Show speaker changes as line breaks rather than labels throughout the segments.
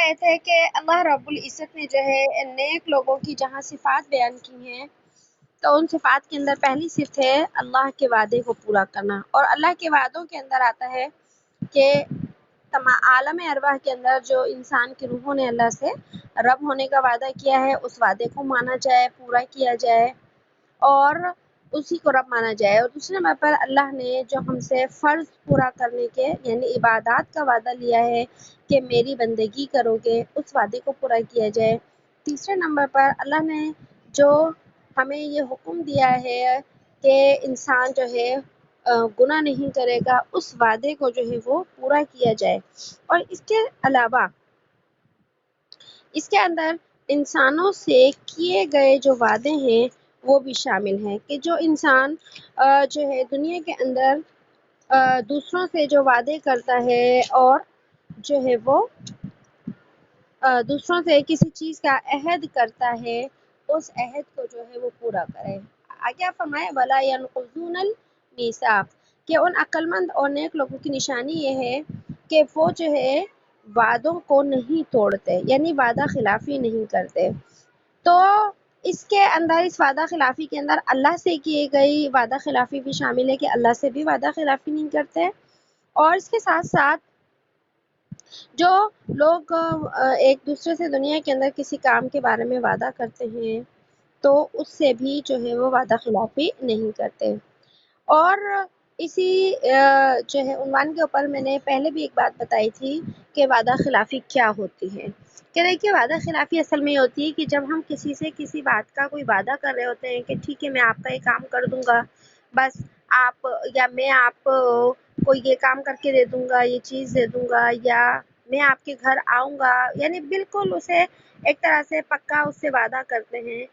آیت ہے کہ اللہ رب العزت نے جو ہے نیک لوگوں کی جہاں صفات بیان کی ہیں تو ان صفات کے اندر پہلی صفت ہے اللہ کے وعدے کو پورا کرنا، اور اللہ کے وعدوں کے اندر آتا ہے کہ عالم ارواح کے اندر جو انسان کی روحوں نے اللہ سے رب ہونے کا وعدہ کیا ہے اس وعدے کو مانا جائے، پورا کیا جائے اور اسی کو رب مانا جائے۔ اور دوسرے نمبر پر اللہ نے جو ہم سے فرض پورا کرنے کے یعنی عبادات کا وعدہ لیا ہے کہ میری بندگی کرو گے، اس وعدے کو پورا کیا جائے۔ تیسرے نمبر پر اللہ نے جو ہمیں یہ حکم دیا ہے کہ انسان جو ہے گناہ نہیں کرے گا، اس وعدے کو جو ہے وہ پورا کیا جائے۔ اور اس کے علاوہ اس کے اندر انسانوں سے کیے گئے جو وعدے ہیں وہ بھی شامل ہیں کہ جو انسان جو ہے دنیا کے اندر دوسروں سے جو وعدے کرتا ہے اور جو ہے وہ دوسروں سے کسی چیز کا عہد کرتا ہے، اس عہد کو جو ہے وہ پورا کرے۔ آگے آپ فرمائے وَلَا يَنقُضُونَ الْمِيثَاقَ کہ ان عقل مند اور نیک لوگوں کی نشانی یہ ہے کہ وہ جو ہے وعدوں کو نہیں توڑتے، یعنی وعدہ خلافی نہیں کرتے۔ تو اس کے اندر اس وعدہ خلافی کے اندر اللہ سے کیے گئی وعدہ خلافی بھی شامل ہے کہ اللہ سے بھی وعدہ خلافی نہیں کرتے، اور اس کے ساتھ ساتھ جو لوگ ایک دوسرے سے دنیا کے اندر کسی کام کے بارے میں وعدہ کرتے ہیں تو اس سے بھی جو ہے وہ وعدہ خلافی نہیں کرتے۔ اور اسی جو ہے عنوان کے اوپر میں نے پہلے بھی ایک بات بتائی تھی کہ وعدہ خلافی کیا ہوتی ہے، کہ دیکھیے وعدہ خلافی اصل میں یہ ہوتی ہے کہ جب ہم کسی سے کسی بات کا کوئی وعدہ کر رہے ہوتے ہیں کہ ٹھیک ہے میں آپ کا یہ کام کر دوں گا، بس آپ یا میں آپ کو یہ کام کر کے دے دوں گا، یہ چیز دے دوں گا، یا میں آپ کے گھر آؤں گا، یعنی بالکل اسے ایک طرح سے پکا اس سے وعدہ کرتے ہیں،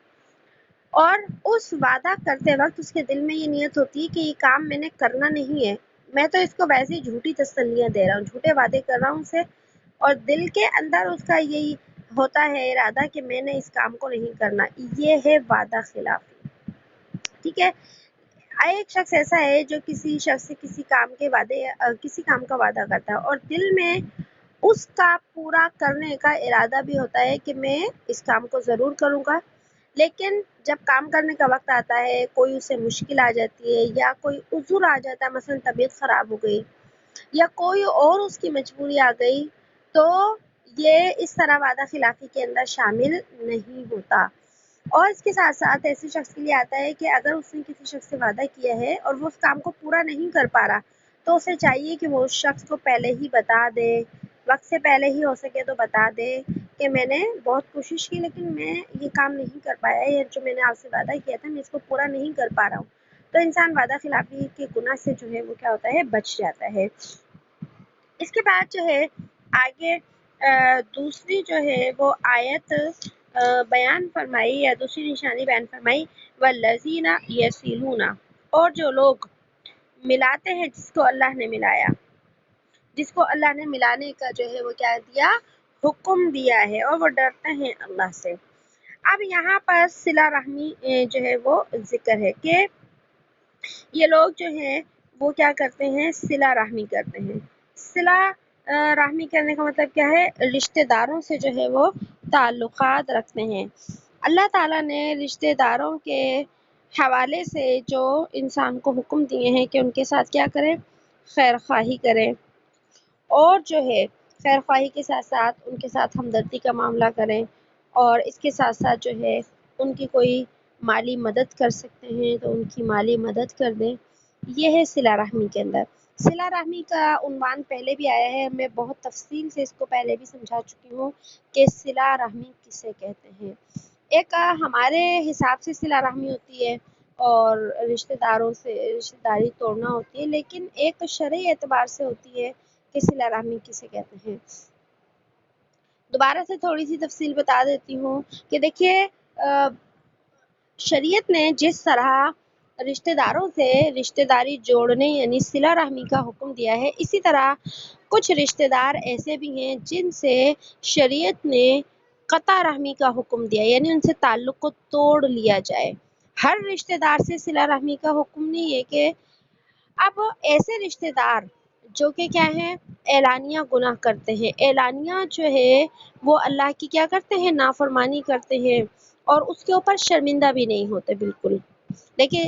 اور اس وعدہ کرتے وقت اس کے دل میں یہ نیت ہوتی ہے کہ یہ کام میں نے کرنا نہیں ہے، میں تو اس کو ویسے ہی جھوٹی تسلیاں دے رہا ہوں، جھوٹے وعدے کر رہا ہوں اسے، اور دل کے اندر اس کا یہی ہوتا ہے ارادہ کہ میں نے اس کام کو نہیں کرنا، یہ ہے وعدہ خلافی۔ ٹھیک ہے، ایک شخص ایسا ہے جو کسی شخص سے کسی کام کا وعدہ کرتا ہے اور دل میں اس کا پورا کرنے کا ارادہ بھی ہوتا ہے کہ میں اس کام کو ضرور کروں گا، لیکن جب کام کرنے کا وقت آتا ہے کوئی اسے مشکل آ جاتی ہے یا کوئی عذر آ جاتا ہے، مثلا طبیعت خراب ہو گئی یا کوئی اور اس کی مجبوری آ گئی، تو یہ اس طرح وعدہ خلافی کے اندر شامل نہیں ہوتا۔ اور اس کے ساتھ ساتھ ایسے شخص کے لیے آتا ہے کہ اگر اس نے کسی شخص سے وعدہ کیا ہے اور وہ اس کام کو پورا نہیں کر پا رہا تو اسے چاہیے کہ وہ اس شخص کو پہلے ہی بتا دے، وقت سے پہلے ہی ہو سکے تو بتا دے کہ میں نے بہت کوشش کی لیکن میں یہ کام نہیں کر پایا، یہ جو میں نے آپ سے وعدہ کیا تھا میں اس کو پورا نہیں کر پا رہا ہوں، تو انسان وعدہ خلافی کے گناہ سے جو ہے وہ کیا ہوتا ہے بچ جاتا ہے۔ اس کے بعد جو ہے آگے دوسری جو ہے وہ آیت بیان فرمائی یا دوسری نشانی بیان فرمائی والذین یصلون، اور جو لوگ ملاتے ہیں جس کو اللہ نے ملایا، جس کو اللہ نے ملانے کا جو ہے وہ کیا دیا حکم دیا ہے، اور وہ ڈرتے ہیں اللہ سے۔ اب یہاں پر صلہ رحمی جو ہے وہ ذکر ہے کہ یہ لوگ جو ہیں وہ کیا کرتے ہیں صلہ رحمی کرتے ہیں۔ صلہ رحمی کرنے کا مطلب کیا ہے؟ رشتہ داروں سے جو ہے وہ تعلقات رکھتے ہیں۔ اللہ تعالیٰ نے رشتہ داروں کے حوالے سے جو انسان کو حکم دیے ہیں کہ ان کے ساتھ کیا کریں، خیر خواہی کریں، اور جو ہے خیر خواہی کے ساتھ ساتھ ان کے ساتھ ہمدردی کا معاملہ کریں، اور اس کے ساتھ ساتھ جو ہے ان کی کوئی مالی مدد کر سکتے ہیں تو ان کی مالی مدد کر دیں، یہ ہے صلہ رحمی کے اندر۔ صلہ رحمی کا عنوان پہلے بھی آیا ہے، میں بہت تفصیل سے اس کو پہلے بھی سمجھا چکی ہوں کہ صلہ رحمی کسے کہتے ہیں۔ ایک ہمارے حساب سے صلہ رحمی ہوتی ہے اور رشتہ داروں سے رشتہ داری توڑنا ہوتی ہے، لیکن ایک شرعی اعتبار سے ہوتی ہے کہ صلہ رحمی کسے کہتے ہیں۔ دوبارہ سے تھوڑی سی تفصیل بتا دیتی ہوں کہ دیکھیے شریعت نے جس طرح رشتہ داروں سے رشتہ داری جوڑنے یعنی صلہ رحمی کا حکم دیا ہے، اسی طرح کچھ رشتہ دار ایسے بھی ہیں جن سے شریعت نے قطع رحمی کا حکم دیا، یعنی ان سے تعلق کو توڑ لیا جائے۔ ہر رشتہ دار سے صلہ رحمی کا حکم نہیں ہے کہ اب ایسے رشتہ دار جو کہ کیا ہے، اعلانیہ گناہ کرتے ہیں، اعلانیہ جو ہے وہ اللہ کی کیا کرتے ہیں، نافرمانی کرتے ہیں، اور اس کے اوپر شرمندہ بھی نہیں ہوتے بالکل۔ دیکھیں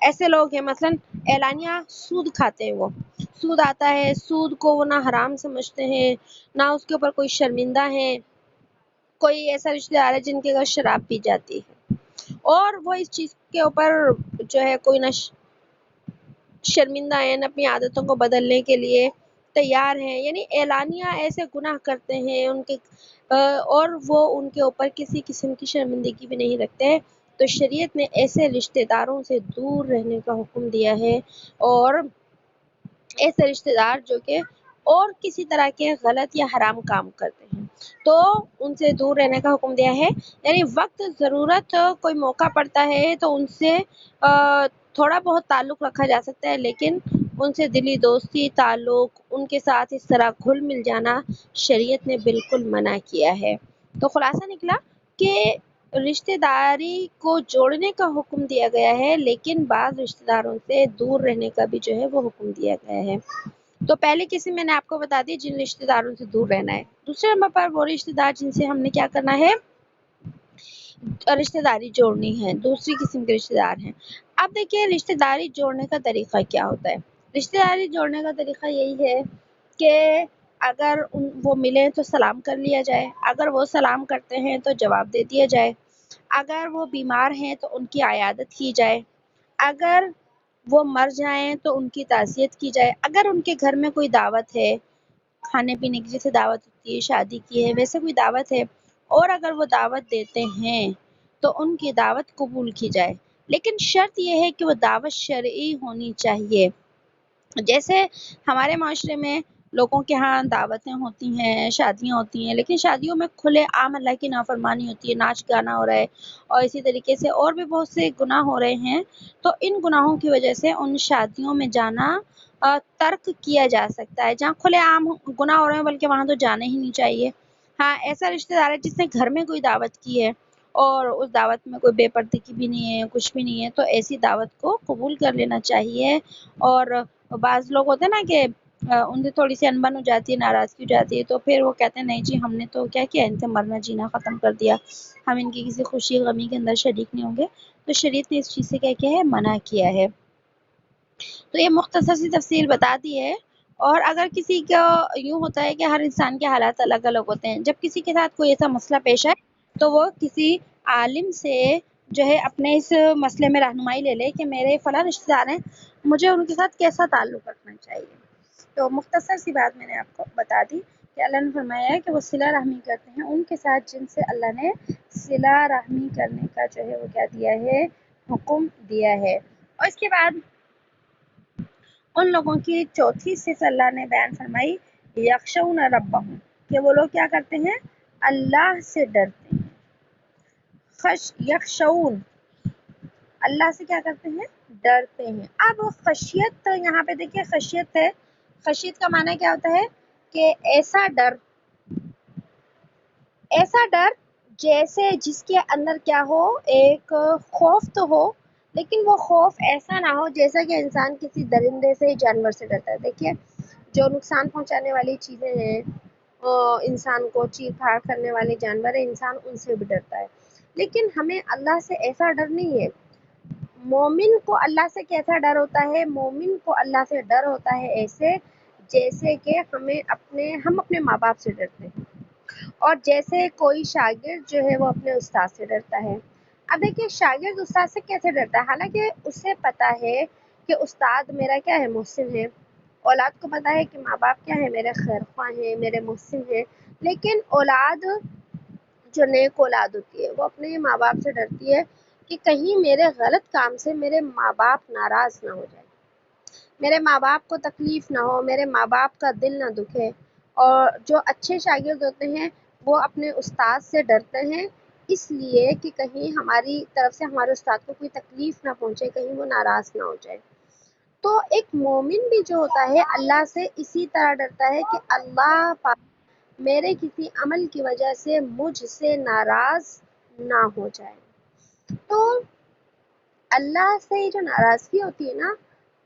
ایسے لوگ ہیں مثلا اعلانیہ سود کھاتے ہیں، وہ سود آتا ہے، سود کو وہ نہ حرام سمجھتے ہیں نہ اس کے اوپر کوئی شرمندہ ہے۔ کوئی ایسا رشتہ دار ہے جن کے گھر شراب پی جاتی ہے اور وہ اس چیز کے اوپر جو ہے کوئی نہ شرمندہ ہیں، نہ اپنی عادتوں کو بدلنے کے لیے تیار ہیں، یعنی اعلانیہ ایسے گناہ کرتے ہیں ان کے اور وہ ان کے اوپر کسی قسم کی شرمندگی بھی نہیں رکھتے، تو شریعت نے ایسے رشتہ داروں سے دور رہنے کا حکم دیا ہے، اور ایسے رشتہ دار جو کہ اور کسی طرح کے غلط یا حرام کام کرتے ہیں تو ان سے دور رہنے کا حکم دیا ہے۔ یعنی وقت ضرورت کوئی موقع پڑتا ہے تو ان سے تھوڑا بہت تعلق رکھا جا سکتا ہے، لیکن ان سے دلی دوستی تعلق ان کے ساتھ اس طرح گھل مل جانا شریعت نے بالکل منع کیا ہے۔ تو خلاصہ نکلا کہ رشتہ داری کو جوڑنے کا حکم دیا گیا ہے، لیکن بعض رشتہ داروں سے دور رہنے کا بھی جو ہے وہ حکم دیا گیا ہے۔ تو پہلے قسم میں نے آپ کو بتا دی جن رشتہ داروں سے دور رہنا ہے۔ دوسرے نمبر پر وہ رشتہ دار جن سے ہم نے کیا کرنا ہے، رشتہ داری جوڑنی ہے، دوسری قسم کے رشتہ دار ہیں۔ اب دیکھیے رشتہ داری جوڑنے کا طریقہ کیا ہوتا ہے۔ رشتہ داری جوڑنے کا طریقہ یہی ہے کہ اگر وہ ملیں تو سلام کر لیا جائے، اگر وہ سلام کرتے ہیں تو جواب دے دیا جائے، اگر وہ بیمار ہیں تو ان کی عیادت کی جائے، اگر وہ مر جائیں تو ان کی تعزیت کی جائے، اگر ان کے گھر میں کوئی دعوت ہے، کھانے پینے کی جیسے دعوت ہوتی ہے، شادی کی ہے ویسے کوئی دعوت ہے، اور اگر وہ دعوت دیتے ہیں تو ان کی دعوت قبول کی جائے، لیکن شرط یہ ہے کہ وہ دعوت شرعی ہونی چاہیے۔ جیسے ہمارے معاشرے میں لوگوں کے ہاں دعوتیں ہوتی ہیں، شادیاں ہوتی ہیں، لیکن شادیوں میں کھلے عام اللہ کی نافرمانی ہوتی ہے، ناچ گانا ہو رہا ہے، اور اسی طریقے سے اور بھی بہت سے گناہ ہو رہے ہیں، تو ان گناہوں کی وجہ سے ان شادیوں میں جانا ترک کیا جا سکتا ہے۔ جہاں کھلے عام گناہ ہو رہے ہیں بلکہ وہاں تو جانا ہی نہیں چاہیے۔ ہاں ایسا رشتہ دار ہے جس نے گھر میں کوئی دعوت کی ہے اور اس دعوت میں کوئی بے پردگی بھی نہیں ہے، کچھ بھی نہیں ہے، تو ایسی دعوت کو قبول کر لینا چاہیے۔ اور بعض لوگ ہوتے ہیں نا کہ ان سے تھوڑی سی انبن ہو جاتی ہے، ناراضگی ہو جاتی ہے، تو پھر وہ کہتے ہیں نہیں جی ہم نے تو کیا کیا، ان سے مرنا جینا ختم کر دیا، ہم ان کی کسی خوشی غمی کے اندر شریک نہیں ہوں گے، تو شریعت نے اس چیز سے کیا کیا ہے، منع کیا ہے۔ تو یہ مختصر سی تفصیل بتا دی ہے۔ اور اگر کسی کا یوں ہوتا ہے کہ ہر انسان کے حالات الگ الگ ہوتے ہیں، جب کسی کے ساتھ کوئی ایسا مسئلہ پیش آئے تو وہ کسی عالم سے جو ہے اپنے اس مسئلے میں رہنمائی لے لے کہ میرے فلاں رشتہ دار ہیں، مجھے ان کے ساتھ کیسا تعلق رکھنا چاہیے۔ تو مختصر سی بات میں نے آپ کو بتا دی کہ اللہ نے فرمایا ہے کہ وہ صلہ رحمی کرتے ہیں ان کے ساتھ جن سے اللہ نے صلہ رحمی کرنے کا جو ہے وہ کیا دیا ہے، حکم دیا ہے۔ اور اس کے بعد ان لوگوں کی چوتھی صفت اللہ نے بیان فرمائی، یخشون ربہم، کہ وہ لوگ کیا کرتے ہیں، اللہ سے ڈرتے ہیں۔ یخشون، اللہ سے کیا کرتے ہیں، ڈرتے ہیں۔ اب خشیت یہاں پہ دیکھیے خشیت ہے، خشیت کا معنی کیا ہوتا ہے کہ ایسا ڈر، ایسا ڈر جیسے جس کے اندر کیا ہو، ایک خوف تو ہو لیکن وہ خوف ایسا نہ ہو جیسا کہ انسان کسی درندے سے جانور سے ڈرتا ہے۔ دیکھیے جو نقصان پہنچانے والی چیزیں ہیں، انسان کو چیر پھاڑ کرنے والے جانور ہیں، انسان ان سے بھی ڈرتا ہے، لیکن ہمیں اللہ سے ایسا ڈر نہیں ہے۔ مومن کو اللہ سے کیسا ڈر ہوتا ہے، مومن کو اللہ سے ڈر ہوتا ہے ایسے جیسے کہ ہم اپنے ماں باپ سے ڈرتے ہیں، اور جیسے کوئی شاگرد جو ہے وہ اپنے استاد سے ڈرتا ہے۔ اب دیکھیے شاگرد استاد سے کیسے ڈرتا ہے، حالانکہ اسے پتا ہے کہ استاد میرا کیا ہے، محسن ہے، اولاد کو پتا ہے کہ ماں باپ کیا ہے، میرے خیر خواہ ہیں، میرے محسن ہیں، لیکن اولاد جو نیک اولاد ہوتی ہے وہ اپنے ماں باپ سے ڈرتی ہے کہ کہیں میرے غلط کام سے میرے ماں باپ ناراض نہ ہو جائے، میرے ماں باپ کو تکلیف نہ ہو، میرے ماں باپ کا دل نہ دکھے۔ اور جو اچھے شاگرد ہوتے ہیں وہ اپنے استاد سے ڈرتے ہیں اس لیے کہ کہیں ہماری طرف سے ہمارے استاد کو کوئی تکلیف نہ پہنچے، کہیں وہ ناراض نہ ہو جائے۔ تو ایک مومن بھی جو ہوتا ہے اللہ سے اسی طرح ڈرتا ہے کہ اللہ پاک میرے کسی عمل کی وجہ سے مجھ سے ناراض نہ ہو جائے۔ تو اللہ سے جو ناراضگی ہوتی ہے نا،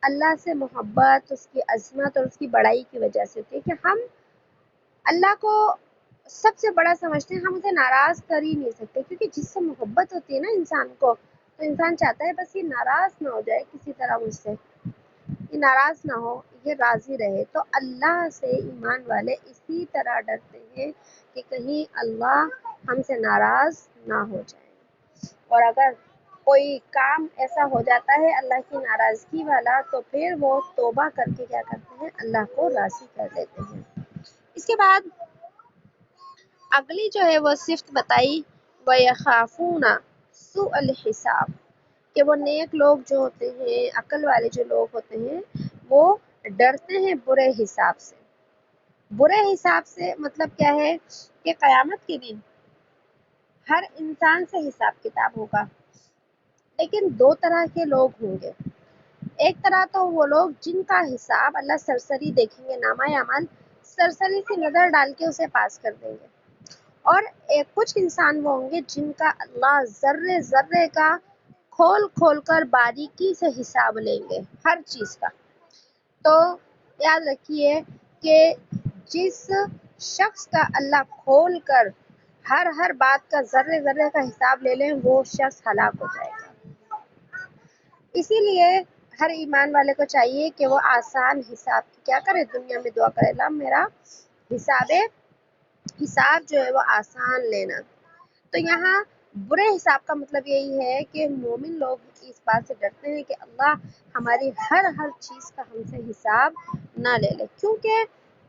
اللہ سے محبت اس کی عظمت اور اس کی بڑائی کی وجہ سے ہوتی ہے کہ ہم اللہ کو سب سے بڑا سمجھتے ہیں، ہم اسے ناراض کر ہی نہیں سکتے، کیونکہ جس سے محبت ہوتی ہے نا انسان کو، تو انسان چاہتا ہے بس یہ ناراض نہ ہو جائے کسی طرح مجھ سے، یہ ناراض نہ ہو، یہ راضی رہے۔ تو اللہ سے ایمان والے اسی طرح ڈرتے ہیں کہ کہیں اللہ ہم سے ناراض نہ ہو جائے، اور اگر کوئی کام ایسا ہو جاتا ہے اللہ کی ناراضگی والا تو پھر وہ توبہ کر کے کیا کرتے ہیں، اللہ کو راضی کر لیتے ہیں۔ اس کے بعد اگلی جو ہے وہ صفت بتائی، وَيَخَافُونَ سُوءَ الْحِسَابِ، کہ وہ نیک لوگ جو ہوتے ہیں، عقل والے جو لوگ ہوتے ہیں، وہ ڈرتے ہیں برے حساب سے۔ برے حساب سے مطلب کیا ہے کہ قیامت کے دن ہر انسان سے حساب کتاب ہوگا، لیکن دو طرح کے لوگ ہوں گے۔ ایک طرح تو وہ لوگ جن کا حساب اللہ سرسری دیکھیں گے، نامہ اعمال سرسری سی نظر ڈال کے اسے پاس کر دیں گے، اور کچھ انسان وہ ہوں گے جن کا اللہ ذرے ذرے کا کھول کھول کر باریکی سے حساب لیں گے، ہر چیز کا۔ تو یاد رکھیے کہ جس شخص کا اللہ کھول کر ہر بات کا ذرے ذرے کا حساب لے لیں، وہ شخص ہلاک ہو جائے گا۔ اسی لیے ہر ایمان والے کو چاہیے کہ وہ آسان حساب کی کیا کرے، دنیا میں دعا کرے، اللہ میرا حساب جو ہے وہ آسان لینا۔ تو یہاں برے حساب کا مطلب یہی ہے کہ مومن لوگ اس بات سے ڈرتے ہیں کہ اللہ ہماری ہر چیز کا ہم سے حساب نہ لے لے، کیونکہ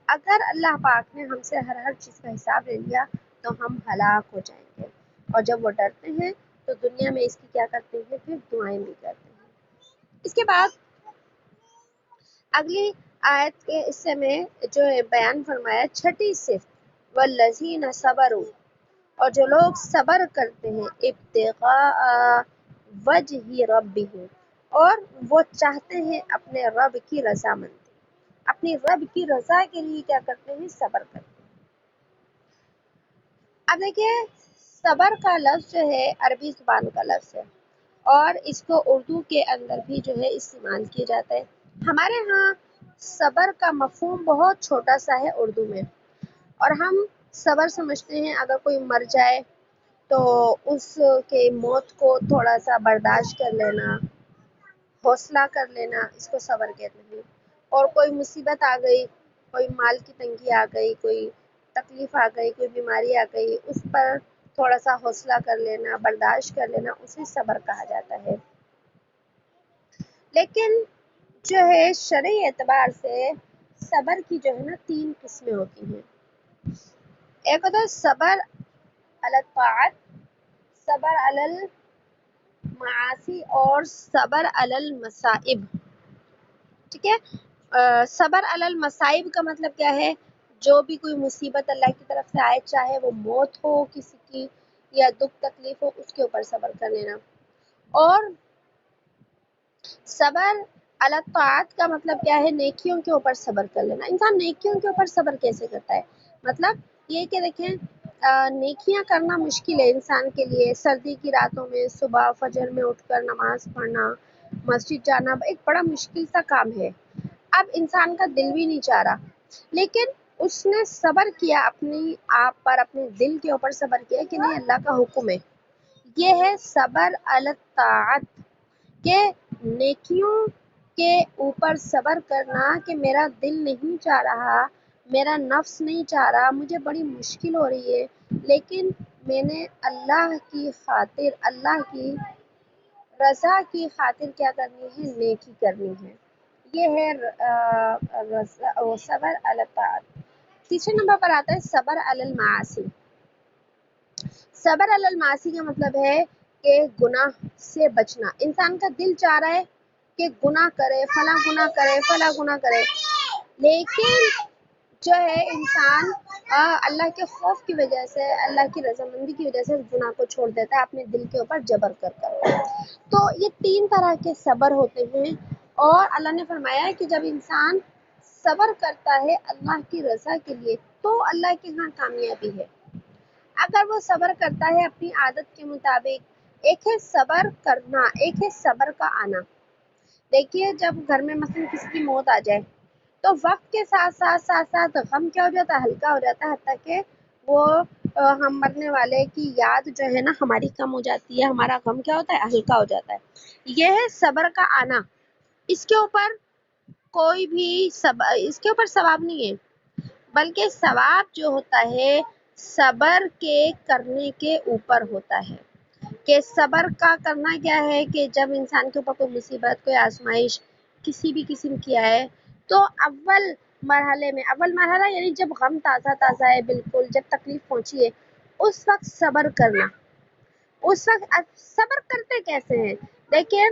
اگر اللہ پاک نے ہم سے ہر چیز کا حساب لے لیا تو ہم ہلاک ہو جائیں گے۔ اور جب وہ ڈرتے ہیں تو دنیا میں اس کی کیا کرتے ہیں، پھر دعائیں بھی کرتے ہیں۔ اس کے بعد اگلی آیت کے حصے میں جو ہے بیان فرمایا چھٹی صفت، والذین صبروا، اور جو لوگ صبر کرتے ہیں، ابتغاء وجہ ربہم، اور وہ چاہتے ہیں اپنے رب کی رضامندی، اپنی رب کی رضا کے لیے کیا کرتے ہیں، صبر کرتے ہیں۔ اب دیکھیے صبر کا لفظ جو ہے عربی زبان کا لفظ ہے، اور اس کو اردو کے اندر بھی جو ہے استعمال کیا جاتا ہے۔ ہمارے ہاں صبر کا مفہوم بہت چھوٹا سا ہے اردو میں، اور ہم صبر سمجھتے ہیں اگر کوئی مر جائے تو اس کے موت کو تھوڑا سا برداشت کر لینا، حوصلہ کر لینا، اس کو صبر کہتے ہیں۔ اور کوئی مصیبت آ گئی، کوئی مال کی تنگی آ گئی، کوئی تکلیف آ گئی، کوئی بیماری آ گئی، اس پر تھوڑا سا حوصلہ کر لینا، برداشت کر لینا، اسے صبر کہا جاتا ہے۔ لیکن جو ہے شرعی اعتبار سے صبر کی جو ہے نا 3 قسمیں ہوتی ہیں۔ ایک ہوتا ہے صبر علی الطاعت، صبر علی المعاصی، اور صبر علی المصائب۔ ٹھیک ہے، صبر علی المصائب کا مطلب کیا ہے، جو بھی کوئی مصیبت اللہ کی طرف سے آئے، چاہے وہ موت ہو کسی کی یا دکھ تکلیف ہو، اس کے اوپر صبر کر لینا۔ اور صبر علی الطاعت کا مطلب کیا ہے، نیکیوں کے اوپر صبر کر لینا۔ انسان نیکیوں کے اوپر صبر کیسے کرتا ہے، مطلب یہ کہ دیکھیں نیکیاں کرنا مشکل ہے انسان کے لیے، سردی کی راتوں میں صبح فجر میں اٹھ کر نماز پڑھنا، مسجد جانا ایک بڑا مشکل سا کام ہے۔ اب انسان کا دل بھی نہیں چاہ رہا، لیکن اس نے صبر کیا، اپنی آپ پر، اپنے دل کے اوپر صبر کیا کہ نہیں اللہ کا حکم ہے۔ یہ ہے صبر علی الطاعت، کہ نیکیوں کے اوپر صبر کرنا، کہ میرا دل نہیں چاہ رہا، میرا نفس نہیں چاہ رہا، مجھے بڑی مشکل ہو رہی ہے، لیکن میں نے اللہ کی خاطر، اللہ کی رضا کی خاطر کیا کرنی ہے، نیکی کرنی ہے۔ یہ ہے صبر علی الطاعت۔ تیسرے نمبر پر آتا ہے صبر علی المعاصی۔ صبر علی المعاصی کا مطلب ہے کہ گناہ سے بچنا۔ انسان کا دل چاہ رہا ہے کہ گناہ کرے، فلاں گناہ کرے، فلاں گناہ کرے، لیکن جو ہے انسان اللہ کے خوف کی وجہ سے، اللہ کی رضامندی کی وجہ سے اس گناہ کو چھوڑ دیتا ہے، اپنے دل کے اوپر جبر کر کر۔ تو یہ 3 طرح کے صبر ہوتے ہیں، اور اللہ نے فرمایا کہ جب انسان صبر کرتا ہے اللہ کی رضا کے لیے تو اللہ کے ہاں کامیابی ہے۔ اگر وہ صبر کرتا ہے اپنی عادت کے مطابق، ایک ہے صبر کرنا، ایک ہے صبر کا آنا۔ دیکھیے جب گھر میں مثلا کسی کی موت آ جائے تو وقت کے ساتھ غم کیا ہو جاتا ہے، ہلکا ہو جاتا ہے، حتیٰ کہ وہ ہم مرنے والے کی یاد جو ہے نا ہماری کم ہو جاتی ہے، ہمارا غم کیا ہوتا ہے، ہلکا ہو جاتا ہے۔ یہ ہے صبر کا آنا، اس کے اوپر کوئی بھی اس کے اوپر ثواب نہیں ہے، بلکہ ثواب جو ہوتا ہے صبر کے کرنے کے اوپر ہوتا ہے، کہ صبر کا کرنا کیا ہے کہ جب انسان کے اوپر کوئی مصیبت، کوئی آزمائش کسی بھی قسم کی آئے تو اول مرحلہ یعنی جب غم تازہ ہے، بالکل جب تکلیف پہنچی ہے اس وقت صبر کرنا۔ اس وقت صبر کرتے کیسے ہیں؟ دیکھیں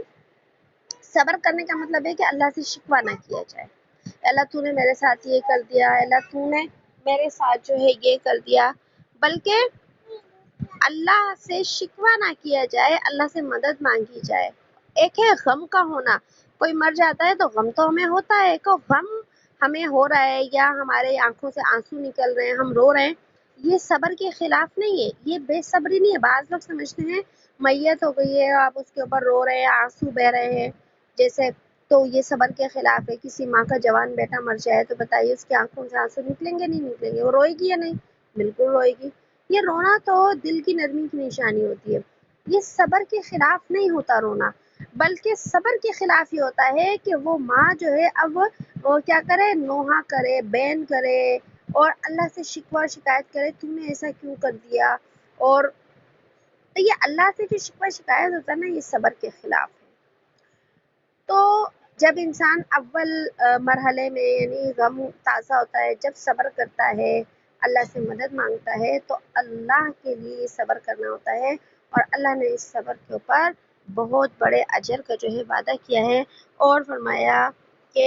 صبر کرنے کا مطلب ہے کہ اللہ سے شکوہ نہ کیا جائے، اللہ تو نے میرے ساتھ یہ کر دیا، اللہ تو نے میرے ساتھ جو ہے یہ کر دیا، بلکہ اللہ سے شکوہ نہ کیا جائے، اللہ سے مدد مانگی جائے۔ ایک ہے غم کا ہونا، کوئی مر جاتا ہے تو غم تو ہمیں ہوتا ہے، کہ غم ہمیں ہو رہا ہے یا ہمارے آنکھوں سے آنسو نکل رہے ہیں، ہم رو رہے ہیں، یہ صبر کے خلاف نہیں ہے، یہ بے صبری نہیں ہے۔ بعض لوگ سمجھتے ہیں میت ہو گئی ہے، آپ اس کے اوپر رو رہے ہیں، آنسو بہ رہے ہیں جیسے، تو یہ صبر کے خلاف ہے۔ کسی ماں کا جوان بیٹا مر جائے تو بتائیے اس کی آنکھوں سے آنسو نکلیں گے نہیں نکلیں گے؟ وہ روئے گی یا نہیں؟ بالکل روئے گی۔ یہ رونا تو دل کی نرمی کی نشانی ہوتی ہے، یہ صبر کے خلاف نہیں ہوتا رونا، بلکہ صبر کے خلاف یہ ہوتا ہے کہ وہ ماں جو ہے اب وہ کیا کرے، نوحہ کرے، بین کرے اور اللہ سے شکوہ شکایت کرے، تم نے ایسا کیوں کر دیا، اور یہ اللہ سے جو شکوہ شکایت ہوتا ہے نا یہ صبر کے خلاف ہے۔ تو جب انسان اول مرحلے میں یعنی غم تازہ ہوتا ہے، جب صبر کرتا ہے، اللہ سے مدد مانگتا ہے، تو اللہ کے لیے صبر کرنا ہوتا ہے، اور اللہ نے اس صبر کے اوپر بہت بڑے اجر کا جو ہے وعدہ کیا ہے، اور فرمایا کہ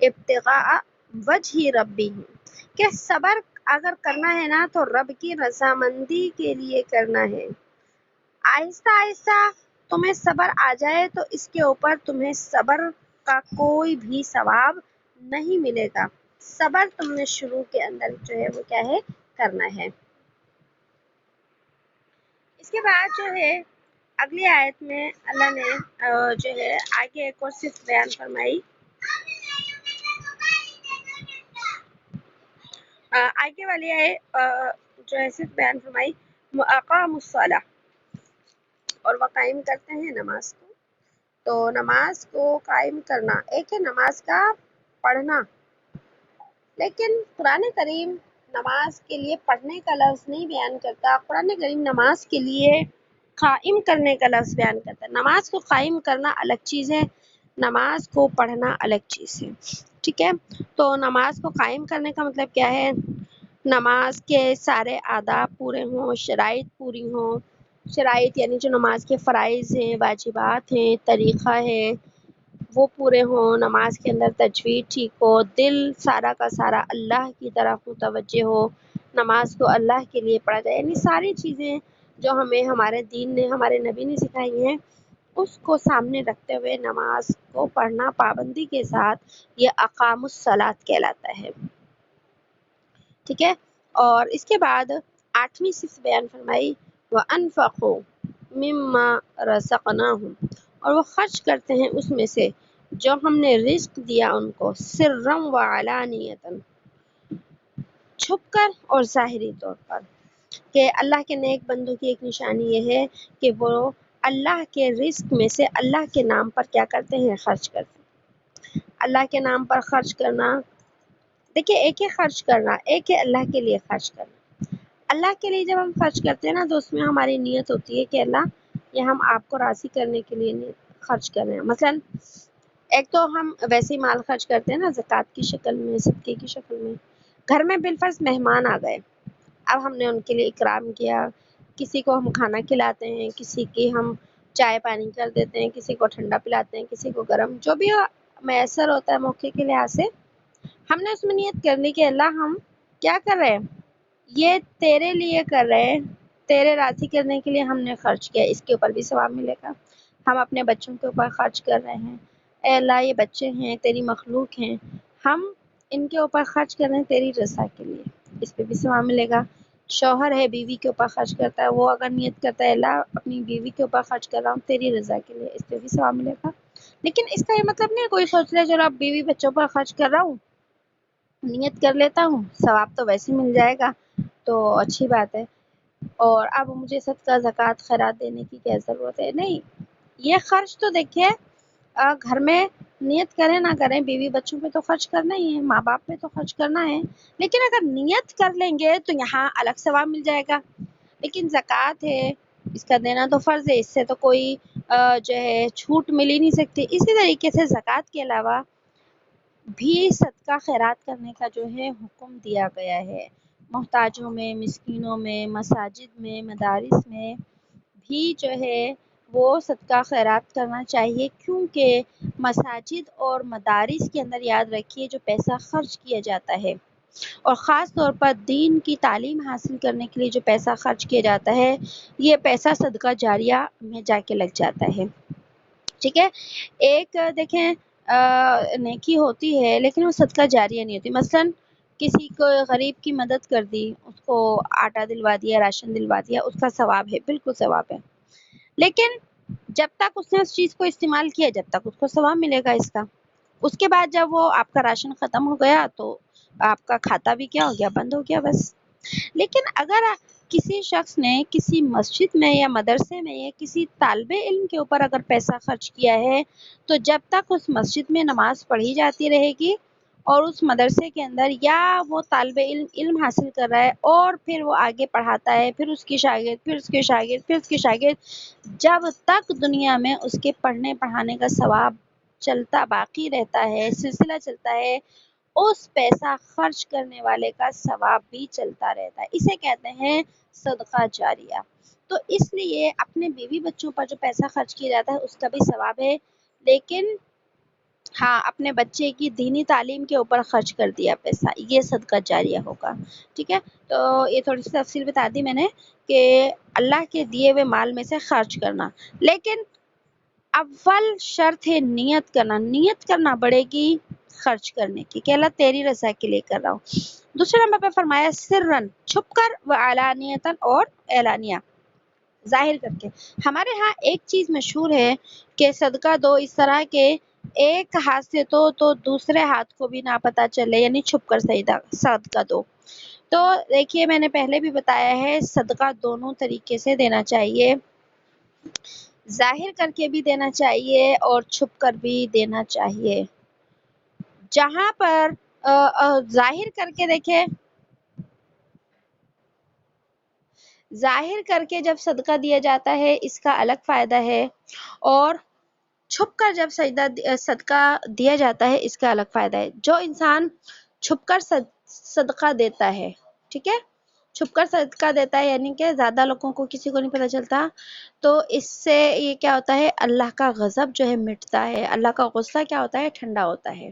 ابتغاء وجہ ربی، کہ صبر اگر کرنا ہے نا تو رب کی رضامندی کے لیے کرنا ہے۔ آہستہ آہستہ تمہیں صبر آ جائے تو اس کے اوپر تمہیں صبر کا کوئی بھی ثواب نہیں ملے گا، صبر تم نے شروع کے اندر جو ہے وہ کیا ہے کرنا ہے۔ اس کے بعد جو ہے اگلی آیت میں اللہ نے جو ہے آگے ایک اور صفت بیان فرمائی، آگے والی جو ہے صفت بیان فرمائی، اقاموا الصلاۃ، اور وہ قائم کرتے ہیں نماز کو۔ تو نماز کو قائم کرنا ایک ہے نماز کا پڑھنا، لیکن قرآن کریم نماز کے لیے پڑھنے کا لفظ نہیں بیان کرتا، قرآن کریم نماز کے لیے قائم کرنے کا لفظ بیان کرتا ہے۔ نماز کو قائم کرنا الگ چیز ہے، نماز کو پڑھنا الگ چیز ہے، ٹھیک ہے؟ تو نماز کو قائم کرنے کا مطلب کیا ہے؟ نماز کے سارے آداب پورے ہوں، شرائط پوری ہوں، شرائط یعنی جو نماز کے فرائض ہیں، واجبات ہیں، طریقہ ہے، وہ پورے ہوں، نماز کے اندر تجوید ٹھیک ہو، دل سارا کا سارا اللہ کی طرف متوجہ ہو، نماز کو اللہ کے لیے پڑھا جائے، یعنی ساری چیزیں جو ہمیں ہمارے دین نے، ہمارے نبی نے سکھائی ہیں، اس کو سامنے رکھتے ہوئے نماز کو پڑھنا پابندی کے ساتھ، یہ اقام الصلاۃ کہلاتا ہے، ٹھیک ہے؟ اور اس کے بعد 8ویں صفت بیان فرمائی، وَأَنفَقُوا مِمَّا رَزَقْنَاهُمْ، اور وہ خرچ کرتے ہیں اس میں سے جو ہم نے رزق دیا ان کو، سرًّا وعلانیۃً، چھپ کر اور ظاہری طور پر، کہ اللہ کے نیک بندوں کی ایک نشانی یہ ہے کہ وہ اللہ کے رزق میں سے اللہ کے نام پر کیا کرتے ہیں؟ خرچ کرتے ہیں۔ اللہ کے نام پر خرچ کرنا، دیکھیں ایک ہے خرچ کرنا، ایک ہے اللہ کے لیے خرچ کرنا۔ اللہ کے لیے جب ہم خرچ کرتے ہیں نا تو اس میں ہماری نیت ہوتی ہے کہ اللہ یہ ہم آپ کو راضی کرنے کے لیے خرچ کر رہے ہیں۔ مثلا ایک تو ہم ویسے ہی مال خرچ کرتے ہیں نا زکوٰۃ کی شکل میں، صدقے کی شکل میں، گھر میں بالفرض مہمان آ گئے، اب ہم نے ان کے لیے اکرام کیا، کسی کو ہم کھانا کھلاتے ہیں، کسی کی ہم چائے پانی کر دیتے ہیں، کسی کو ٹھنڈا پلاتے ہیں، کسی کو گرم، جو بھی میسر ہوتا ہے موقع کے لحاظ سے، ہم نے اس میں نیت کر لی کہ اللہ ہم کیا کر رہے ہیں؟ یہ تیرے لیے کر رہے ہیں، تیرے راضی کرنے کے لیے ہم نے خرچ کیا، اس کے اوپر بھی ثواب ملے گا۔ ہم اپنے بچوں کے اوپر خرچ کر رہے ہیں، اے اللہ یہ بچے ہیں تیری مخلوق ہیں، ہم ان کے اوپر خرچ کر رہے ہیں تیری رضا کے لیے، اس پہ بھی ثواب ملے گا۔ شوہر ہے بیوی کے اوپر خرچ کرتا ہے، وہ اگر نیت کرتا ہے اللہ اپنی بیوی کے اوپر خرچ کر رہا ہوں تیری رضا کے لیے، اس پہ بھی ثواب ملے گا۔ لیکن اس کا یہ مطلب نہیں کوئی سوچ لے چلو اب بیوی بچوں پر خرچ کر رہا ہوں، نیت کر لیتا ہوں، ثواب تو ویسے مل جائے گا تو اچھی بات ہے، اور اب مجھے صدقہ زکوٰۃ خیرات دینے کی کیا ضرورت ہے؟ نہیں، یہ خرچ تو دیکھیے گھر میں نیت کریں نہ کریں بیوی بچوں پہ تو خرچ کرنا ہی ہے، ماں باپ پہ تو خرچ کرنا ہے، لیکن اگر نیت کر لیں گے تو یہاں الگ ثواب مل جائے گا۔ لیکن زکوٰۃ ہے، اس کا دینا تو فرض ہے، اس سے تو کوئی جو ہے چھوٹ مل ہی نہیں سکتی۔ اسی طریقے سے زکوٰۃ کے علاوہ بھی صدقہ خیرات کرنے کا جو ہے حکم دیا گیا ہے، محتاجوں میں، مسکینوں میں، مساجد میں، مدارس میں بھی جو ہے وہ صدقہ خیرات کرنا چاہیے، کیونکہ مساجد اور مدارس کے اندر یاد رکھیے جو پیسہ خرچ کیا جاتا ہے، اور خاص طور پر دین کی تعلیم حاصل کرنے کے لیے جو پیسہ خرچ کیا جاتا ہے، یہ پیسہ صدقہ جاریہ میں جا کے لگ جاتا ہے، ٹھیک ہے۔ ایک دیکھیں نیکی ہوتی ہے لیکن وہ صدقہ جاریہ نہیں ہوتی، مثلا کسی کو غریب کی مدد کر دی، اس کو آٹا دلوا دیا، راشن دلوا دیا، اس کا ثواب ہے، بالکل ثواب ہے، لیکن جب تک اس نے اس چیز کو استعمال کیا جب تک اس کو ثواب ملے گا اس کا، اس کے بعد جب وہ آپ کا راشن ختم ہو گیا تو آپ کا کھاتا بھی کیا ہو گیا، بند ہو گیا بس۔ لیکن اگر کسی شخص نے کسی مسجد میں یا مدرسے میں یا کسی طالب علم کے اوپر اگر پیسہ خرچ کیا ہے تو جب تک اس مسجد میں نماز پڑھی جاتی رہے گی اور اس مدرسے کے اندر یا وہ طالب علم علم حاصل کر رہا ہے اور پھر وہ آگے پڑھاتا ہے، پھر اس کی شاگرد، پھر اس کے شاگرد، پھر اس کے شاگرد، جب تک دنیا میں اس کے پڑھنے پڑھانے کا ثواب چلتا باقی رہتا ہے، سلسلہ چلتا ہے، اس پیسہ خرچ کرنے والے کا ثواب بھی چلتا رہتا ہے، اسے کہتے ہیں صدقہ جاریہ۔ تو اس لیے اپنے بیوی بچوں پر جو پیسہ خرچ کیا جاتا ہے اس کا بھی ثواب ہے، لیکن ہاں اپنے بچے کی دینی تعلیم کے اوپر خرچ کر دیا پیسہ، یہ صدقہ جاریہ ہوگا، ٹھیک ہے۔ تو یہ تھوڑی سی تفصیل بتا دی میں نے کہ اللہ کے دیے ہوئے مال میں سے خرچ کرنا، لیکن اول شرط ہے نیت کرنا، نیت کرنا پڑے گی خرچ کرنے کی کہ اللہ تیری رضا کے لیے کر رہا ہوں۔ دوسرے نمبر پہ فرمایا سرن، چھپ کر، و علانیتاً، اور اعلانیہ، ظاہر کر کے۔ ہمارے ہاں ایک چیز مشہور ہے کہ صدقہ دو اس طرح کے ایک ہاتھ سے تو دوسرے ہاتھ کو بھی نہ پتہ چلے، یعنی چھپ کر صدقہ دو۔ تو دیکھیے میں نے پہلے بھی بتایا ہے صدقہ دونوں طریقے سے دینا چاہیے، ظاہر کر کے بھی دینا چاہیے اور چھپ کر بھی دینا چاہیے۔ جہاں پر ظاہر کر کے دیکھیں، ظاہر کر کے جب صدقہ دیا جاتا ہے اس کا الگ فائدہ ہے، اور چھپ کر جب صدقہ دیا جاتا ہے اس کا الگ فائدہ ہے۔ جو انسان چھپ کر صدقہ دیتا ہے، ٹھیک ہے، چھپ کر صدقہ دیتا ہے یعنی کہ زیادہ لوگوں کو کسی کو نہیں پتہ چلتا، تو اس سے یہ کیا ہوتا ہے، اللہ کا غضب جو ہے مٹتا ہے، اللہ کا غصہ کیا ہوتا ہے، ٹھنڈا ہوتا ہے۔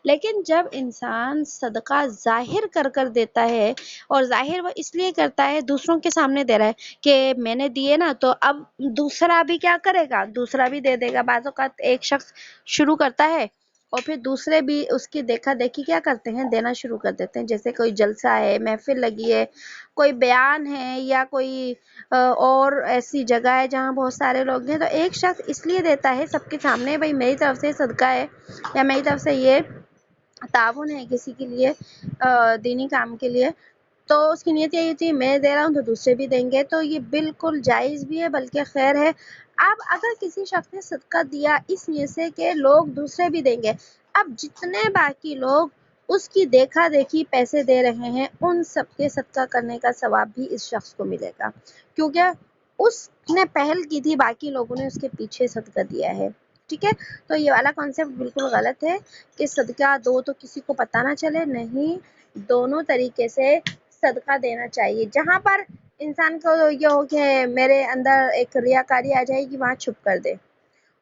لیکن جب انسان صدقہ ظاہر کر کر دیتا ہے، اور ظاہر وہ اس لیے کرتا ہے دوسروں کے سامنے دے رہا ہے کہ میں نے دیے نا تو اب دوسرا بھی کیا کرے گا، دوسرا بھی دے دے گا۔ بعض اوقات ایک شخص شروع کرتا ہے اور پھر دوسرے بھی اس کی دیکھا دیکھی کیا کرتے ہیں، دینا شروع کر دیتے ہیں۔ جیسے کوئی جلسہ ہے، محفل لگی ہے، کوئی بیان ہے، یا کوئی اور ایسی جگہ ہے جہاں بہت سارے لوگ ہیں، تو ایک شخص اس لیے دیتا ہے سب کے سامنے، بھائی میری طرف سے صدقہ ہے یا میری طرف سے یہ تعاون ہے کسی کے لیے، دینی کام کے لیے، تو اس کی نیت یہی ہوتی ہے میں دے رہا ہوں تو دوسرے بھی دیں گے، تو یہ بالکل جائز بھی ہے بلکہ خیر ہے۔ اب اگر کسی شخص نے صدقہ دیا اس نیت سے کہ لوگ دوسرے بھی دیں گے، اب جتنے باقی لوگ اس کی دیکھا دیکھی پیسے دے رہے ہیں ان سب کے صدقہ کرنے کا ثواب بھی اس شخص کو ملے گا، کیونکہ اس نے پہل کی تھی، باقی لوگوں نے اس کے پیچھے صدقہ دیا ہے، ٹھیک ہے۔ تو یہ والا کانسیپٹ بالکل غلط ہے کہ صدقہ دو تو کسی کو پتہ نہ چلے، نہیں، دونوں طریقے سے صدقہ دینا چاہیے۔ جہاں پر انسان کو یہ ہو کہ میرے اندر ایک ریاکاری آ جائے گی وہاں چھپ کر دے،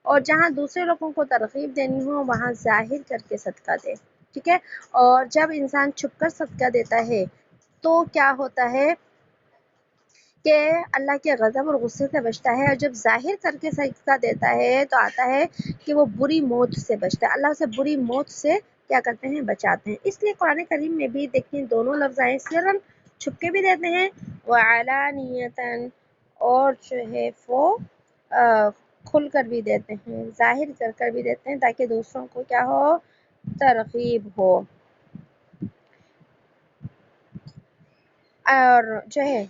اور جہاں دوسرے لوگوں کو ترغیب دینی ہو وہاں ظاہر کر کے صدقہ دے، ٹھیک ہے۔ اور جب انسان چھپ کر صدقہ دیتا ہے تو کیا ہوتا ہے کہ اللہ کے غضب اور غصے سے بچتا ہے، اور جب ظاہر کر کے صدقہ دیتا ہے تو آتا ہے کہ وہ بری موت سے بچتا ہے، اللہ سے بری موت سے کیا کرتے ہیں، بچاتے ہیں۔ اس لیے قرآن کریم میں بھی دیکھیں دونوں لفظ آئے، سرن چھپ کے بھی دیتے ہیں، وعلانیتاً، اور جو ہے وہ کھل کر بھی دیتے ہیں، ظاہر کر بھی دیتے ہیں تاکہ دوسروں کو کیا ہو، ترغیب ہو. اور جو ہے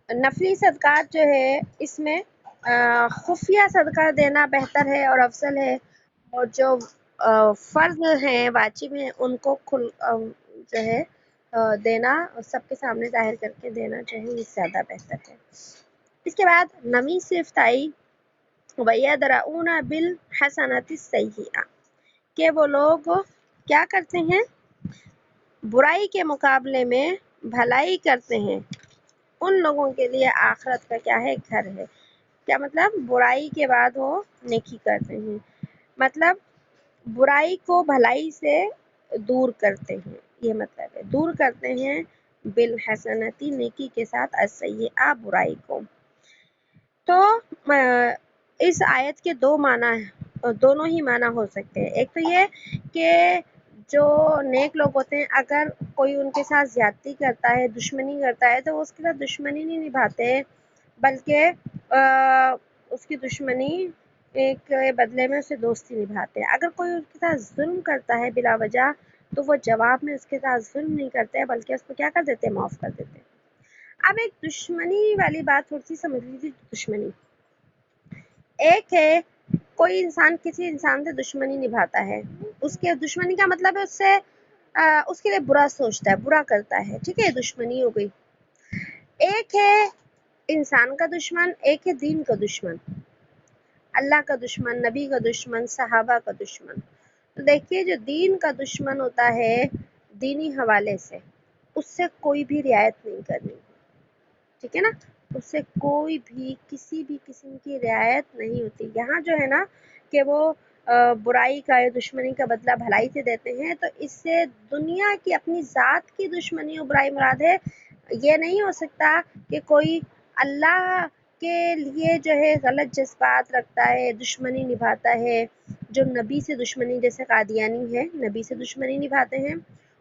نفلی صدقات جو ہے اس میں خفیہ صدقہ دینا بہتر ہے اور افضل ہے، اور جو فرض ہیں واجب ہیں ان کو جو ہے دینا سب کے سامنے ظاہر کر کے دینا چاہیے، یہ زیادہ بہتر ہے. اس کے بعد نمی صرف تائی وَيَدْرَؤُونَ بِالْحَسَنَةِ السَّيِّئَةِ کہ وہ لوگ کیا کرتے ہیں، برائی کے مقابلے میں بھلائی کرتے ہیں. ان لوگوں کے لیے آخرت کا کیا ہے، گھر ہے. کیا مطلب، برائی کے بعد وہ نیکی کرتے ہیں، مطلب برائی کو بھلائی سے دور کرتے ہیں، یہ مطلب ہے دور کرتے ہیں بالحسنتی نیکی کے ساتھ السیئہ برائی کو. تو اس آیت کے دو معنی ہیں، دونوں ہی معنی ہو سکتے ہیں. ایک تو یہ کہ جو نیک لوگ ہوتے ہیں اگر کوئی ان کے ساتھ زیادتی کرتا ہے، دشمنی کرتا ہے، تو وہ اس کے ساتھ دشمنی نہیں نبھاتے بلکہ اس کی دشمنی ایک بدلے میں اسے دوستی نبھاتے ہیں. اگر کوئی اس کے ساتھ ظلم کرتا ہے بلا وجہ تو وہ جواب میں اس کے ساتھ ظلم نہیں کرتے بلکہ اس کو کیا کر دیتے ہیں، معاف کر دیتے ہیں. اب ایک دشمنی والی بات تھوڑی سی سمجھ لیجیے. دشمنی ایک ہے کوئی انسان کسی انسان سے دشمنی نبھاتا ہے، اس کے دشمنی کا مطلب ہے اس کے لیے برا سوچتا ہے، برا کرتا ہے، ٹھیک ہے، دشمنی ہو گئی. ایک ہے انسان کا دشمن، ایک ہے دین کا دشمن، اللہ کا دشمن، نبی کا دشمن، صحابہ کا دشمن. تو دیکھیے جو دین کا دشمن ہوتا ہے دینی حوالے سے اس سے کوئی بھی رعایت نہیں کرنی، ٹھیک ہے نا، اس سے کوئی بھی کسی بھی قسم کی رعایت نہیں ہوتی. یہاں جو ہے نا کہ وہ برائی کا یا دشمنی کا بدلہ بھلائی سے دیتے ہیں، تو اس سے دنیا کی اپنی ذات کی دشمنی اور برائی مراد ہے. یہ نہیں ہو سکتا کہ کوئی اللہ کے لیے جو ہے غلط جذبات رکھتا ہے، دشمنی نبھاتا ہے، جو نبی سے دشمنی، جیسے قادیانی ہے نبی سے دشمنی نبھاتے ہیں،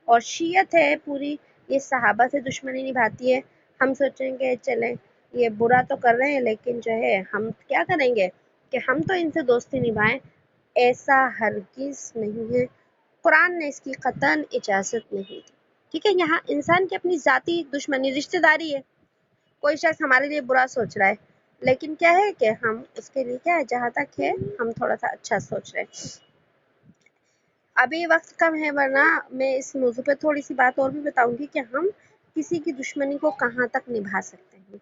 اور شیعت ہے پوری یہ صحابہ سے دشمنی نبھاتی ہے. ہم سوچیں گے چلیں یہ برا تو کر رہے ہیں لیکن جو ہے ہم کیا کریں گے کہ ہم تو ان سے دوستی نبھائیں، ایسا ہرگز نہیں ہے. قرآن نے اس کی قطعاً اجازت نہیں دی، ٹھیک ہے. یہاں انسان کی اپنی ذاتی دشمنی رشتہ داری ہے، کوئی شخص ہمارے لیے برا سوچ رہا ہے لیکن کیا ہے کہ ہم اس کے لیے کیا ہے، جہاں تک ہے ہم تھوڑا سا اچھا سوچ رہے ہیں. ابھی وقت کم ہے ورنہ میں اس موضوع پہ تھوڑی سی بات اور بھی بتاؤں گی کہ ہم کسی کی دشمنی کو کہاں تک نبھا سکتے ہیں،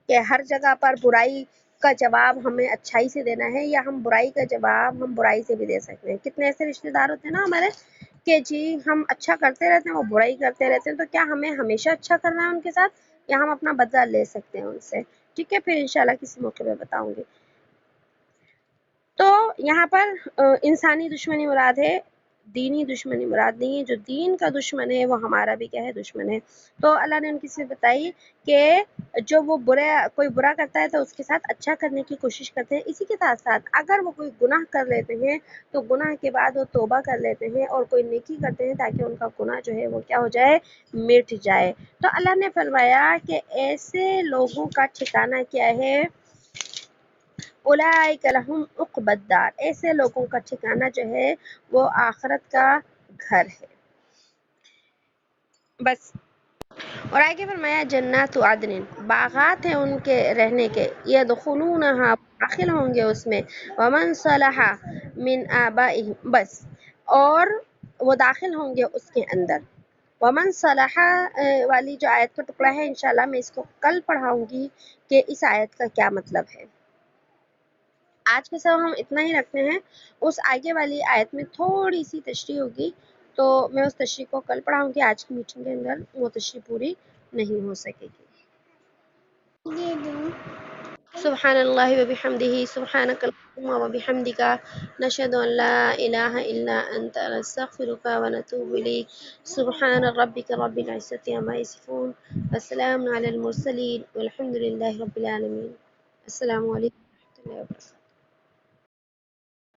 کہ ہر جگہ پر برائی کا جواب ہمیں اچھائی سے دینا ہے یا ہم برائی کا جواب ہم برائی سے بھی دے سکتے ہیں. کتنے ایسے رشتہ دار ہوتے ہیں نا ہمارے کہ جی ہم اچھا کرتے رہتے ہیں وہ برائی کرتے رہتے ہیں، تو کیا ہمیں ہمیشہ اچھا کرنا ہے ان کے ساتھ یا ہم اپنا بدلہ لے سکتے ہیں ان سے، ٹھیک ہے. پھر انشاءاللہ کسی موقع پہ بتاؤں گی. تو یہاں پر انسانی دشمنی مراد ہے، دینی دشمنی مراد نہیں ہے. جو دین کا دشمن ہے وہ ہمارا بھی کیا ہے، دشمن ہے. تو اللہ نے ان کی صفت بتائی کہ جو وہ کوئی برا کرتا ہے تو اس کے ساتھ اچھا کرنے کی کوشش کرتے ہیں. اسی کے ساتھ ساتھ اگر وہ کوئی گناہ کر لیتے ہیں تو گناہ کے بعد وہ توبہ کر لیتے ہیں اور کوئی نیکی کرتے ہیں تاکہ ان کا گناہ جو ہے وہ کیا ہو جائے، مٹ جائے. تو اللہ نے فرمایا کہ ایسے لوگوں کا ٹھکانہ کیا ہے، اولئک لہم عقبی الدار، ایسے لوگوں کا ٹھکانہ جو ہے وہ آخرت کا گھر ہے. بس. اور آگے فرمایا جنات عدن، باغات ہیں ان کے رہنے کے، یدخلونہا، داخل ہوں گے اس میں، ومن صلح من آبائہم، بس، اور وہ داخل ہوں گے اس کے اندر. ومن صلح والی جو آیت کا ٹکڑا ہے انشاءاللہ میں اس کو کل پڑھاؤں گی کہ اس آیت کا کیا مطلب ہے. آج کے سبق ہم اتنا ہی رکھتے ہیں. اس آگے والی آیت میں تھوڑی سی تشریح ہوگی تو میں اس تشریح کو کل پڑھاؤں گی، آج کی میٹنگ کے اندر وہ تشریح پوری نہیں ہو سکے گی. سبحان اللہ وبحمدہ، سبحانک اللہم وبحمدک، نشہد ان لا الہ الا انت، نستغفرک ونتوب الیک. سبحان ربک رب العزة عما یصفون، وسلام علی المرسلین، والحمد للہ رب العالمین. السلام علیکم ورحمۃ اللہ وبرکاتہ.